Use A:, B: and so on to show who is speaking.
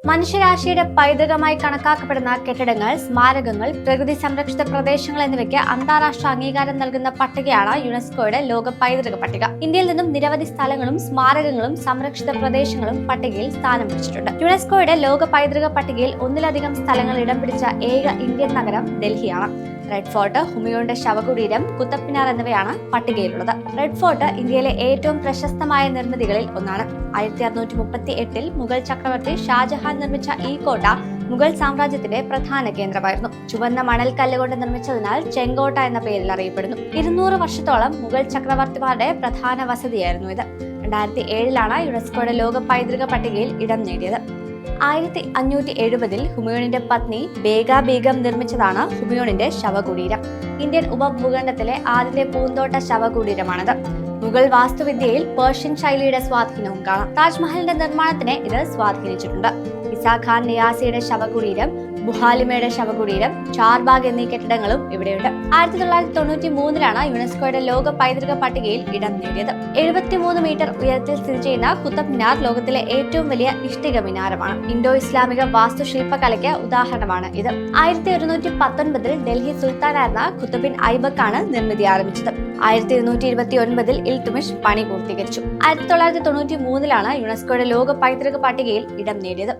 A: മനുഷ്യരാശിയുടെ പൈതൃകമായി കണക്കാക്കപ്പെടുന്ന കെട്ടിടങ്ങൾ, സ്മാരകങ്ങൾ, പ്രകൃതി സംരക്ഷിത പ്രദേശങ്ങൾ എന്നിവയ്ക്ക് അന്താരാഷ്ട്ര അംഗീകാരം നൽകുന്ന പട്ടികയാണ് യുനെസ്കോയുടെ ലോക പൈതൃക പട്ടിക. ഇന്ത്യയിൽ നിന്നും നിരവധി സ്ഥലങ്ങളും സ്മാരകങ്ങളും സംരക്ഷിത പ്രദേശങ്ങളും പട്ടികയിൽ സ്ഥാനം പിടിച്ചിട്ടുണ്ട്. യുനെസ്കോയുടെ ലോക പൈതൃക പട്ടികയിൽ ഒന്നിലധികം സ്ഥലങ്ങൾ ഇടം പിടിച്ച ഏക ഇന്ത്യൻ നഗരം ഡൽഹിയാണ്. റെഡ് ഫോർട്ട്, ഹുമയൂണിന്റെ ശവകുടീരം, കുത്തബ് മിനാർ എന്നിവയാണ് പട്ടികയിലുള്ളത്. റെഡ് ഫോർട്ട് ഇന്ത്യയിലെ ഏറ്റവും പ്രശസ്തമായ നിർമ്മിതികളിൽ ഒന്നാണ്. 1638 മുഗൾ ചക്രവർത്തി ഷാജഹാൻ നിർമ്മിച്ച ഈ കോട്ട മുഗൾ സാമ്രാജ്യത്തിന്റെ പ്രധാന കേന്ദ്രമായിരുന്നു. ചുവന്ന മണൽ കല്ലുകൊണ്ട് നിർമ്മിച്ചതിനാൽ ചെങ്കോട്ട എന്ന പേരിൽ അറിയപ്പെടുന്നു. 200 വർഷത്തോളം മുഗൾ ചക്രവർത്തിമാരുടെ പ്രധാന വസതിയായിരുന്നു ഇത്. 2007 യുനെസ്കോയുടെ ലോക പൈതൃക പട്ടികയിൽ ഇടം നേടിയത്. 1570 ഹുമയൂണിന്റെ പത്നി ബേഗ ബീഗം നിർമ്മിച്ചതാണ് ഹുമയൂണിന്റെ ശവകുടീരം. ഇന്ത്യൻ ഉപഭൂഖണ്ഡത്തിലെ ആദ്യത്തെ പൂന്തോട്ട ശവകുടീരമാണിത്. മുഗൾ വാസ്തുവിദ്യയിൽ പേർഷ്യൻ ശൈലിയുടെ സ്വാധീനവും കാണാം. താജ്മഹലിന്റെ നിർമ്മാണത്തിന് ഇത് സ്വാധീനിച്ചിട്ടുണ്ട്. ഇസാ ഖാൻ നിയാസിയുടെ ശവകുടീരം, ബുഹാലിമയുടെ ശവകുടീരം, ചാർബാഗ് എന്നീ കെട്ടിടങ്ങളും ഇവിടെയുണ്ട്. 1993 യുനെസ്കോയുടെ ലോക പൈതൃക പട്ടികയിൽ ഇടം നേടിയത്. 73 മീറ്റർ ഉയരത്തിൽ സ്ഥിതി ചെയ്യുന്ന കുത്തബ് മിനാർ ലോകത്തിലെ ഏറ്റവും വലിയ ഇഷ്ടിക മിനാരമാണ്. ഇൻഡോ ഇസ്ലാമിക വാസ്തുശില്പകലയ്ക്ക് ഉദാഹരണമാണ് ഇത്. 1119 ഡൽഹി സുൽത്താനായിരുന്ന ഖുത്ബിൻ ഐബക് ആണ് നിർമ്മിതി ആരംഭിച്ചത്. 1229 ഇൽതുമിഷ് പണി പൂർത്തീകരിച്ചു. 1993 യുനെസ്കോയുടെ ലോക പൈതൃക പട്ടികയിൽ ഇടം നേടിയത്.